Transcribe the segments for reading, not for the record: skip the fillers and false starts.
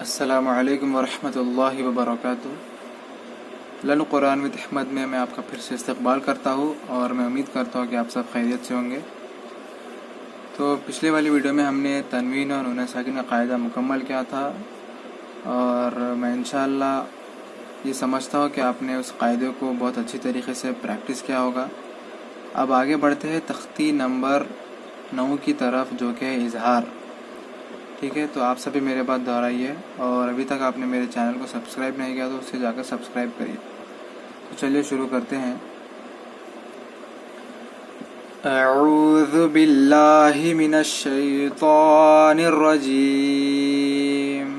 السلام علیکم ورحمۃ اللہ وبرکاتہ۔ لن قرآن وتھ احمد میں آپ کا پھر سے استقبال کرتا ہوں اور میں امید کرتا ہوں کہ آپ سب خیریت سے ہوں گے۔ تو پچھلے والی ویڈیو میں ہم نے تنوین اور نون ساکن کا قاعدہ مکمل کیا تھا اور میں انشاءاللہ یہ سمجھتا ہوں کہ آپ نے اس قاعدے کو بہت اچھی طریقے سے پریکٹس کیا ہوگا۔ اب آگے بڑھتے ہیں تختی نمبر 9 کی طرف، جو کہ ہے اظہار۔ ٹھیک ہے، تو آپ سبھی میرے بات دہرائیے اور ابھی تک آپ نے میرے چینل کو سبسکرائب نہیں کیا تو اسے جا کر سبسکرائب کریے۔ تو چلیے شروع کرتے ہیں۔ اعوذ باللہ من الشیطان الرجیم،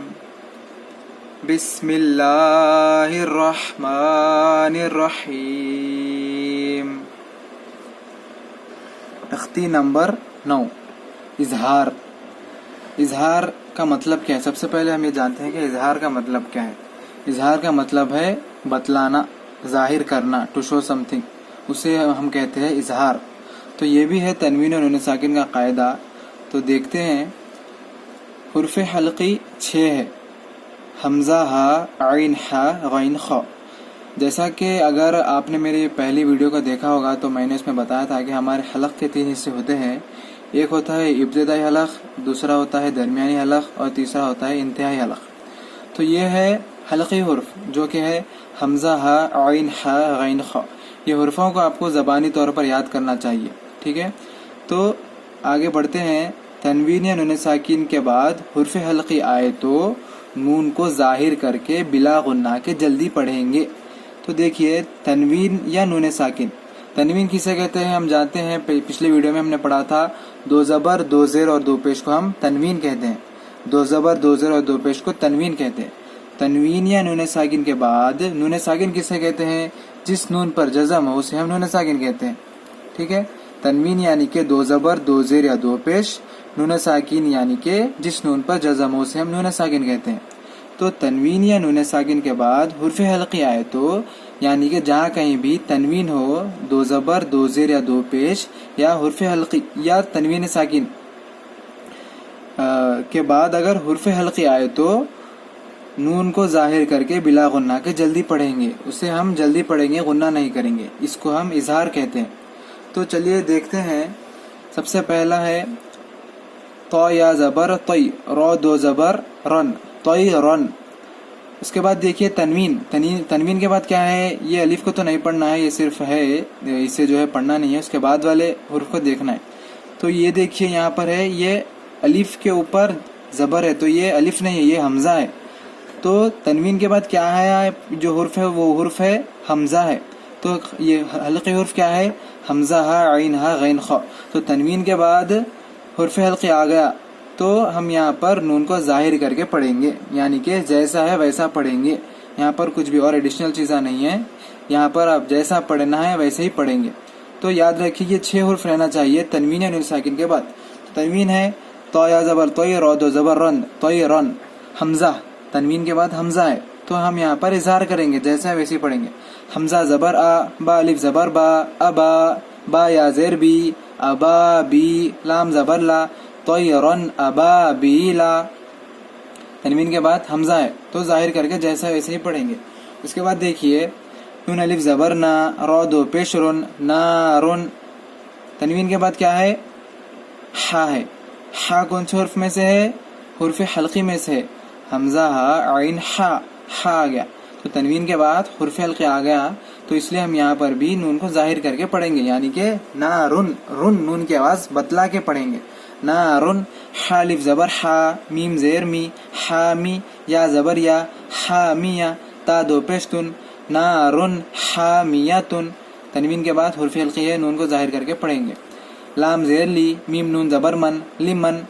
بسم اللہ الرحمن الرحیم۔ تختی نمبر 9، اظہار۔ اظہار کا مطلب کیا ہے؟ سب سے پہلے ہم یہ جانتے ہیں کہ اظہار کا مطلب کیا ہے۔ اظہار کا مطلب ہے بتلانا، ظاہر کرنا، ٹو شو سم تھنگ، اسے ہم کہتے ہیں اظہار۔ تو یہ بھی ہے تنوین اور نون ساکن کا قاعدہ۔ تو دیکھتے ہیں، حرف حلقی 6 ہے، حمزہ ہا، عین ہا، غین خا۔ جیسا کہ اگر آپ نے میری پہلی ویڈیو کو دیکھا ہوگا تو میں نے اس میں بتایا تھا کہ ہمارے حلق کے 3 حصے ہوتے ہیں۔ ایک ہوتا ہے ابتدائی حلق، دوسرا ہوتا ہے درمیانی حلق اور تیسرا ہوتا ہے انتہائی حلق۔ تو یہ ہے حلقی حرف، جو کہ ہے حمزہ ہا، عین ہا، غین خا۔ یہ حرفوں کو آپ کو زبانی طور پر یاد کرنا چاہیے۔ ٹھیک ہے، تو آگے بڑھتے ہیں۔ تنوین یا نون ساکن کے بعد حرف حلقی آئے تو نون کو ظاہر کر کے بلا غنہ کے جلدی پڑھیں گے۔ تو دیکھیے، تنوین یا نون ساکن، تنوین کسے کہتے ہیں ہم جانتے ہیں، پچھلے ویڈیو میں ہم نے پڑھا تھا 2 زبر 2 زیر اور 2 پیش کو ہم تنوین کہتے ہیں۔ 2 زبر 2 زیر اور 2 پیش کو تنوین کہتے ہیں۔ تنوین یا نون ساکن کے بعد نون ساکن کسے کہتے ہیں؟ جس نون پر جزم ہو اسے ہم نون ساکن کہتے ہیں۔ ٹھیک ہے، تنوین یعنی کہ 2 زبر 2 زیر یا 2 پیش، نون ساکن یعنی کہ جس نون پر جزم ہو اسے ہم نون ساکن کہتے ہیں۔ تو تنوین یا نون ساکن کے بعد حرف حلقی آئے تو یعنی کہ جہاں کہیں بھی تنوین ہو، 2 زبر 2 زیر یا 2 پیش یا حرف حلقی یا تنوین ساکن کے بعد اگر حرف حلقی آئے تو نون کو ظاہر کر کے بلا غنہ کے جلدی پڑھیں گے۔ اسے ہم جلدی پڑھیں گے، غنہ نہیں کریں گے۔ اس کو ہم اظہار کہتے ہیں۔ تو چلیے دیکھتے ہیں۔ سب سے پہلا ہے تو یا زبر طی، رو 2 زبر رن، طی رن۔ اس کے بعد دیکھیے تنوین، تنوین کے بعد کیا ہے؟ یہ الف کو تو نہیں پڑھنا ہے، یہ صرف ہے، اسے جو ہے پڑھنا نہیں ہے، اس کے بعد والے حرف کو دیکھنا ہے۔ تو یہ دیکھیے یہاں پر ہے، یہ الف کے اوپر زبر ہے، تو یہ الف نہیں ہے، یہ حمزہ ہے۔ تو تنوین کے بعد کیا ہے؟ جو حرف ہے وہ حرف ہے حمزہ ہے۔ تو یہ حلقی حرف کیا ہے؟ حمزہ ہا، عین ہا، غین خا۔ تو تنوین کے بعد حرف حلقی آ گیا تو ہم یہاں پر نون کو ظاہر کر کے پڑھیں گے، یعنی کہ جیسا ہے ویسا پڑھیں گے۔ یہاں پر کچھ بھی اور ایڈیشنل چیزیں نہیں ہیں، یہاں پر آپ جیسا پڑھنا ہے ویسے ہی پڑھیں گے۔ تو یاد رکھیے یہ 6 حرف رہنا چاہیے تنوین یا نون ساکن کے بعد۔ تنوین ہے تو یا زبر توئی، رو 2 زبر رن، توئی رن۔ حمزہ، تنوین کے بعد حمزہ ہے تو ہم یہاں پر اظہار کریں گے، جیسا ہے ویسے ہی پڑھیں گے۔ حمزہ زبر آ، با الف زبر با، ابا، با یا زیر بی، ابا بی، لام زبر لا، طیرن ابابیلا۔ تنوین کے بعد حمزہ ہے تو ظاہر کر کے جیسا ویسے ہی پڑھیں گے۔ اس کے بعد دیکھیے نون الف زبر نا، رو 2 پیش رن، نارن۔ تنوین کے بعد کیا ہے؟ ہا ہے۔ ہا کون سے حرف میں سے ہے؟ حرف حلقی میں سے ہے، حمزہ ہا، عین ہا، ہا آ گیا۔ تو تنوین کے بعد حرف حلقی آ گیا تو اس لیے ہم یہاں پر بھی نون کو ظاہر کر کے پڑھیں گے، یعنی کہ نارن، رن، نون کی آواز بتلا کے پڑھیں گے، نارن۔ حا الف زبر حا، میم زیر می، حامی، یا زبر یا، حامیہ، تا 2 پیش تن، نارن حامیتن۔ تنوین کے بعد حرف حلقی ہے، نون کو ظاہر کر کے پڑھیں گے۔ لام زیر لی، میم نون زبر من، لمن۔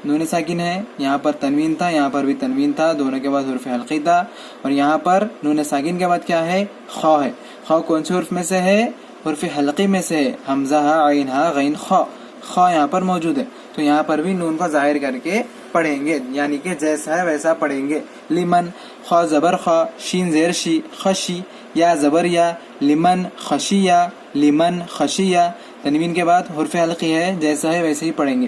نون ساکن ہے، یہاں پر تنوین تھا، یہاں پر بھی تنوین تھا، دونوں کے بعد حرف حلقی تھا، اور یہاں پر نون ساکن کے بعد کیا ہے؟ خا ہے۔ خا کون سے حرف میں سے ہے؟ حرف حلقی میں سے ہے، حمزہ ہا، عین ہا، غین خا۔ خا یہاں پر موجود ہے تو یہاں پر بھی نون کو ظاہر کر کے پڑھیں گے، یعنی کہ جیسا ہے ویسا پڑھیں گے۔ لمن، خا زبر خا، شین زیر شی، خشی، یا زبر یا، لمن خشیہ، لمن خشیہ۔ تنوین کے بعد حرف حلقی ہے، جیسا ہے ویسے ہی پڑھیں گے۔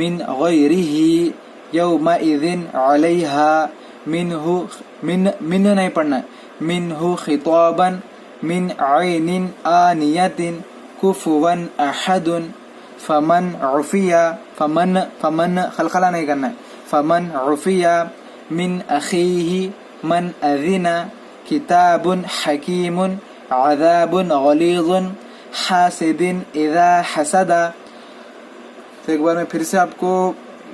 من غيره يومئذ عليها من نہیں پڑھنا ہے, منه خطابا من عين آنية كفوا أحد فمن عفي فمن خلخلہ نہیں کرنا ہے, فمن عفي من أخيه من أذن کتاب حکیم عذاب غلیظ حاسد اذا حسد. تو ایک بار میں پھر سے آپ کو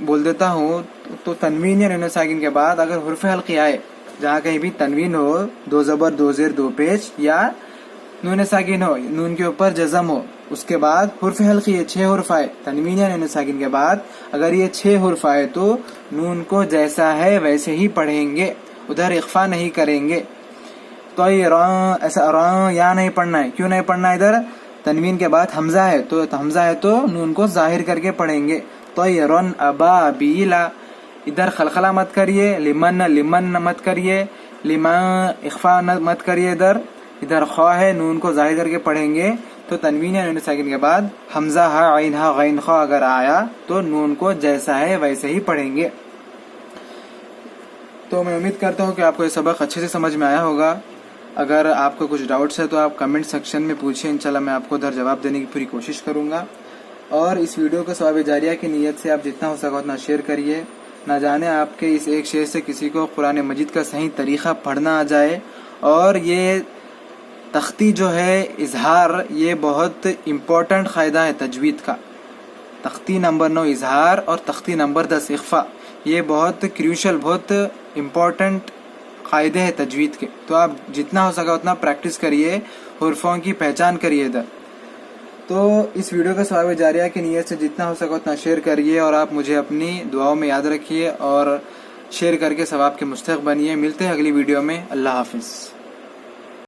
بول دیتا ہوں. تو تنوین یا نون ساکن کے بعد اگر حرف حلقی آئے, جہاں کہیں بھی تنوین ہو, دو زبر دو زیر دو پیش, یا نون ساکن ہو, نون کے اوپر جزم ہو, اس کے بعد حرف حلقی یہ 6 حرف آئے تنوین یا نون ساکن کے بعد, اگر یہ 6 حرف آئے تو نون کو جیسا ہے ویسے ہی پڑھیں گے, ادھر اخفا نہیں کریں گے. تو یہ ایسا یا نہیں پڑھنا ہے. کیوں نہیں پڑھنا ہے؟ ادھر تنوین کے بعد حمزہ ہے, تو حمزہ ہے تو نون کو ظاہر کر کے پڑھیں گے. طیرن ابابیلا, ادھر خلخلہ مت کریے, لمن مت کریے, لما اخفا مت کریے, ادھر خواہ ہے, نون کو ظاہر کر کے پڑھیں گے. تو تنوین یا نون ساکن کے بعد حمزہ ہا عین ہا غین خواہ اگر آیا تو نون کو جیسا ہے ویسے ہی پڑھیں گے. تو میں امید کرتا ہوں کہ آپ کو یہ سبق اچھے سے سمجھ میں آیا ہوگا. اگر آپ کو کچھ ڈاؤٹس ہے تو آپ کمنٹ سیکشن میں پوچھیں, انشاءاللہ میں آپ کو ادھر جواب دینے کی پوری کوشش کروں گا. اور اس ویڈیو کو ثواب جاریہ کی نیت سے آپ جتنا ہو سکا اتنا شیئر کریے. نہ جانے آپ کے اس ایک شیئر سے کسی کو قرآن مجید کا صحیح طریقہ پڑھنا آ جائے. اور یہ تختی جو ہے اظہار, یہ بہت امپورٹنٹ قاعدہ ہے تجوید کا. تختی نمبر 9 اظہار اور تختی نمبر 10 اخفا, یہ بہت کریوشل, بہت امپورٹنٹ قاعدے ہیں تجوید کے. تو آپ جتنا ہو سکا اتنا پریکٹس کریے, حرفوں کی پہچان کریے ادھر. تو اس ویڈیو کا ثواب جاریہ کی نیت سے جتنا ہو سکا اتنا شیئر کریے, اور آپ مجھے اپنی دعاؤں میں یاد رکھیے اور شیئر کر کے ثواب کے مستحق بنیے. ملتے ہیں اگلی ویڈیو میں. اللہ حافظ.